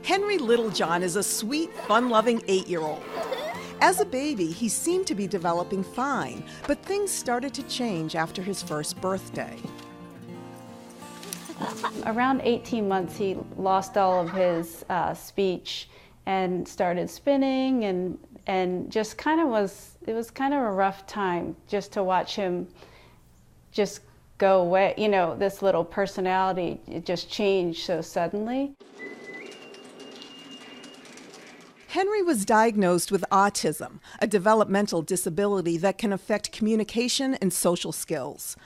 Henry Littlejohn is a sweet, fun-loving 8-year-old. As a baby, he seemed to be developing fine, but things started to change after his first birthday. Around 18 months, he lost all of his speech and started spinning, and just kind of it was kind of a rough time just to watch him just go away. You know, this little personality, it just changed so suddenly. Henry was diagnosed with autism, a developmental disability that can affect communication and social skills.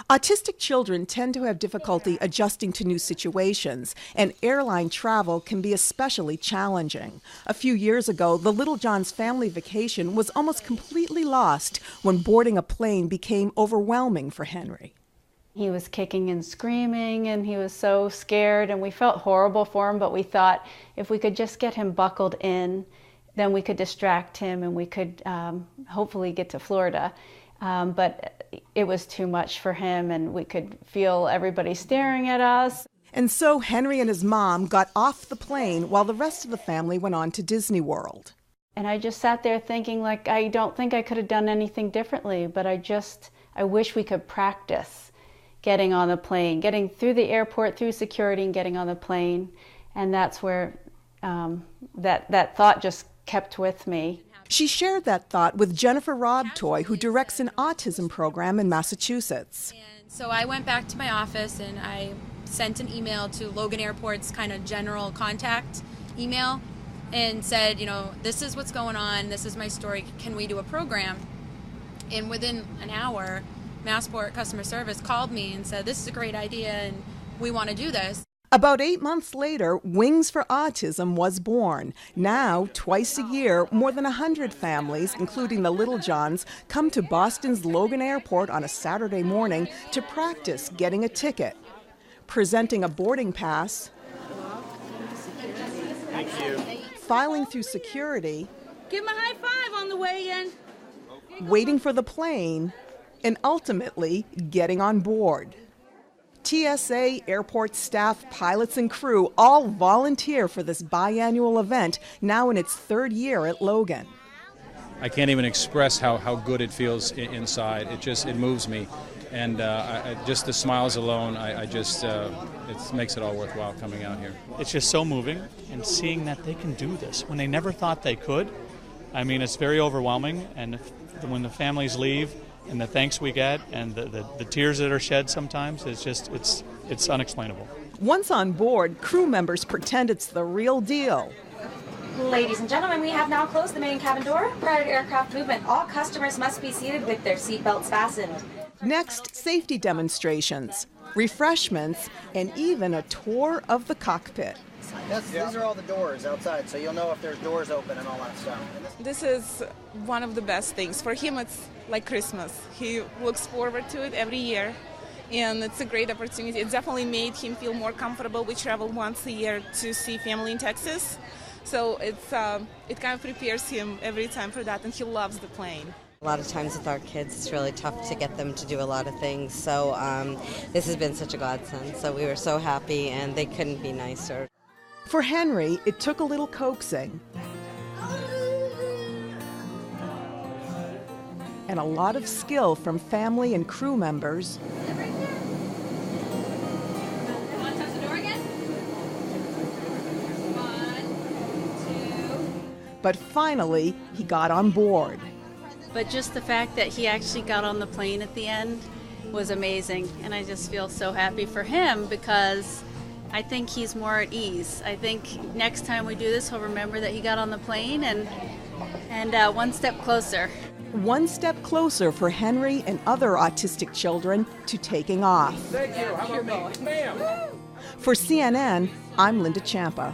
Autistic children tend to have difficulty adjusting to new situations, and airline travel can be especially challenging. A few years ago, the Littlejohns' family vacation was almost completely lost when boarding a plane became overwhelming for Henry. He was kicking and screaming, and he was so scared, and we felt horrible for him, but we thought if we could just get him buckled in, then we could distract him and we could hopefully get to Florida. But it was too much for him, and we could feel everybody staring at us. And so Henry and his mom got off the plane while the rest of the family went on to Disney World. And I just sat there thinking, like, I don't think I could have done anything differently, but I wish we could practice getting on the plane, getting through the airport, through security, and getting on the plane. And that's where that thought just kept with me. She shared that thought with Jennifer Robtoy, who directs an autism program in Massachusetts. And so I went back to my office and I sent an email to Logan Airport's kind of general contact email and said, you know, this is what's going on, this is my story, can we do a program? And within an hour, Massport customer service called me and said, this is a great idea and we want to do this. About 8 months later, Wings for Autism was born. Now, twice a year, more than 100 families, including the Littlejohns, come to Boston's Logan Airport on a Saturday morning to practice getting a ticket, presenting a boarding pass, Thank you. filing through security, Give him a high five on the way in. waiting for the plane, and ultimately getting on board. TSA, airport staff, pilots, and crew all volunteer for this biannual event, now in its 3rd year at Logan. I can't even express how good it feels inside. It moves me, and just the smiles alone, it makes it all worthwhile coming out here. It's just so moving, and seeing that they can do this when they never thought they could. I mean, it's very overwhelming, and when the families leave, and the thanks we get, and the tears that are shed sometimes, it's unexplainable. Once on board, crew members pretend it's the real deal. Ladies and gentlemen, we have now closed the main cabin door. Prior to aircraft movement, all customers must be seated with their seatbelts fastened. Next, safety demonstrations, refreshments, and even a tour of the cockpit. These are all the doors outside, so you'll know if there's doors open and all that stuff. This is one of the best things. For him, it's like Christmas. He looks forward to it every year, and it's a great opportunity. It definitely made him feel more comfortable. We travel once a year to see family in Texas, so it kind of prepares him every time for that, and he loves the plane. A lot of times with our kids, it's really tough to get them to do a lot of things, so this has been such a godsend. So we were so happy, and they couldn't be nicer. For Henry, it took a little coaxing and a lot of skill from family and crew members. But finally, he got on board. But just the fact that he actually got on the plane at the end was amazing, and I just feel so happy for him because I think he's more at ease. I think next time we do this, he'll remember that he got on the plane and one step closer. One step closer for Henry and other autistic children to taking off. Thank you. How about me? Ma'am. For CNN, I'm Linda Champa.